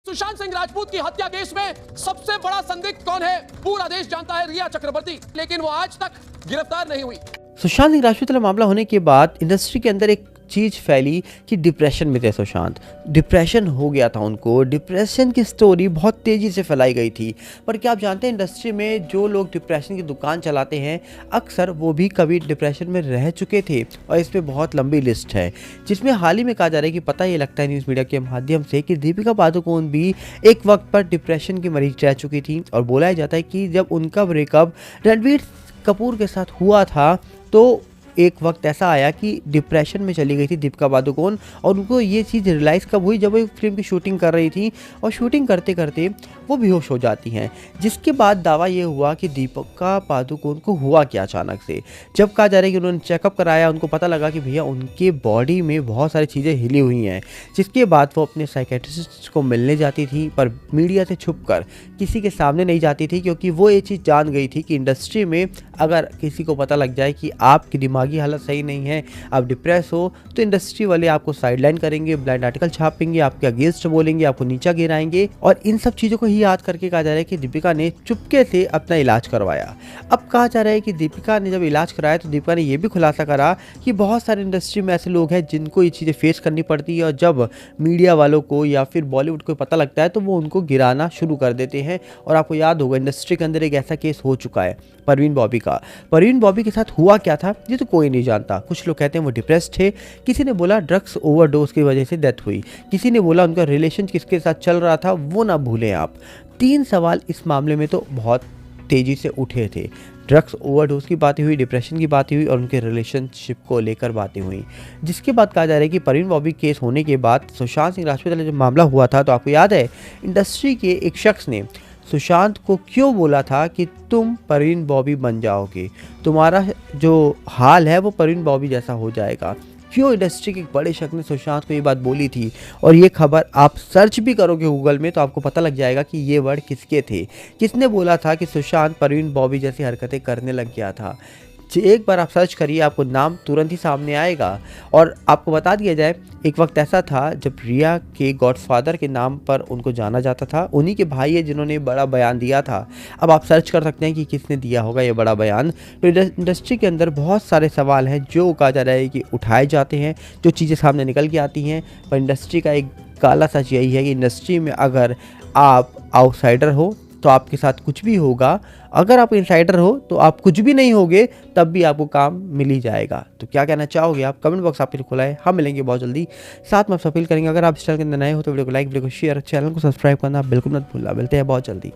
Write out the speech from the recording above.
सुशांत सिंह राजपूत की हत्या केस में सबसे बड़ा संदिग्ध कौन है? पूरा देश जानता है, रिया चक्रवर्ती, लेकिन वो आज तक गिरफ्तार नहीं हुई। सुशांत सिंह राजपूत वाला मामला होने के बाद इंडस्ट्री के अंदर एक चीज़ फैली कि डिप्रेशन में थे सुशांत। डिप्रेशन हो गया था उनको। डिप्रेशन की स्टोरी बहुत तेज़ी से फैलाई गई थी। पर क्या आप जानते हैं इंडस्ट्री में जो लोग डिप्रेशन की दुकान चलाते हैं अक्सर वो भी कभी डिप्रेशन में रह चुके थे, और इस पर बहुत लंबी लिस्ट है, जिसमें हाल ही में कहा जा रहा है कि पता ये लगता है न्यूज़ मीडिया के माध्यम से कि दीपिका पादुकोण भी एक वक्त पर डिप्रेशन की मरीज रह चुकी थी। और बोला जाता है कि जब उनका ब्रेकअप रणबीर कपूर के साथ हुआ था तो एक वक्त ऐसा आया कि डिप्रेशन में चली गई थी दीपिका पादुकोण, और उनको ये चीज़ रियलाइज़ कब हुई जब वो एक फिल्म की शूटिंग कर रही थी, और शूटिंग करते करते वो बेहोश हो जाती हैं। जिसके बाद दावा ये हुआ कि दीपिका पादुकोण को हुआ क्या अचानक से। जब कहा जा रहा है कि उन्होंने चेकअप कराया, उनको पता लगा कि भैया उनके बॉडी में बहुत सारी चीज़ें हिली हुई हैं। जिसके बाद वो अपने साइकेट्रिस्ट को मिलने जाती थी, पर मीडिया से छुप कर किसी के सामने नहीं जाती थी, क्योंकि वो ये चीज़ जान गई थी कि इंडस्ट्री में अगर किसी को पता लग जाए कि आपकी दिमागी हालत सही नहीं है, आप डिप्रेस हो, तो इंडस्ट्री वाले आपको साइडलाइन करेंगे, ब्लाइंड आर्टिकल छापेंगे, आपके अगेंस्ट बोलेंगे, आपको नीचा गिराएंगे। और इन सब चीज़ों को ही याद करके कहा जा रहा है कि दीपिका ने चुपके से अपना इलाज करवाया। अब कहा जा रहा है कि दीपिका ने जब इलाज कराया तो दीपिका ने यह भी खुलासा करा कि बहुत सारे इंडस्ट्री में ऐसे लोग हैं जिनको ये चीज़ें फेस करनी पड़ती है, और जब मीडिया वालों को या फिर बॉलीवुड को पता लगता है तो वो उनको गिराना शुरू कर देते हैं। और आपको याद होगा इंडस्ट्री के अंदर एक ऐसा केस हो चुका है परवीन बॉबी का। परवीन बॉबी के साथ हुआ क्या था ये तो कोई नहीं जानता। कुछ लोग कहते हैं वो डिप्रेस थे, किसी ने बोला ड्रग्स ओवरडोज की वजह से डेथ हुई, किसी ने बोला उनका रिलेशन किसके साथ चल रहा था वो ना भूलें आप। 3 सवाल इस मामले में तो बहुत तेज़ी से उठे थे। ड्रग्स ओवरडोज की बातें हुई, डिप्रेशन की बातें हुई, और उनके रिलेशनशिप को लेकर बातें हुई। जिसके बाद कहा जा रहा है कि परवीन बॉबी केस होने के बाद सुशांत सिंह राजपूत वाला जब मामला हुआ था तो आपको याद है इंडस्ट्री के एक शख्स ने सुशांत को क्यों बोला था कि तुम परवीन बॉबी बन जाओगे, तुम्हारा जो हाल है वो परवीन बॉबी जैसा हो जाएगा। क्यों इंडस्ट्री के एक बड़े शख्स ने सुशांत को ये बात बोली थी, और ये खबर आप सर्च भी करोगे गूगल में तो आपको पता लग जाएगा कि ये वर्ड किसके थे, किसने बोला था कि सुशांत परवीन बॉबी जैसी हरकतें करने लग गया था। एक बार आप सर्च करिए, आपको नाम तुरंत ही सामने आएगा। और आपको बता दिया जाए एक वक्त ऐसा था जब रिया के गॉडफादर के नाम पर उनको जाना जाता था। उन्हीं के भाई है जिन्होंने बड़ा बयान दिया था। अब आप सर्च कर सकते हैं कि किसने दिया होगा ये बड़ा बयान। तो इंडस्ट्री के अंदर बहुत सारे सवाल हैं जो कहा जा रहा है कि उठाए जाते हैं, जो चीज़ें सामने निकल के आती हैं। पर इंडस्ट्री का एक काला सच यही है कि इंडस्ट्री में अगर आप आउटसाइडर हो तो आपके साथ कुछ भी होगा, अगर आप इनसाइडर हो तो आप कुछ भी नहीं होगे, तब भी आपको काम मिल ही जाएगा। तो क्या कहना चाहोगे आप? कमेंट बॉक्स आपके लिए खुला है, हम मिलेंगे बहुत जल्दी। साथ में आप अपील करेंगे अगर आप इस चैनल के अंदर नए हो तो वीडियो को लाइक, वीडियो को शेयर, चैनल को सब्सक्राइब करना बिल्कुल मत भूलना। मिलते हैं बहुत जल्दी।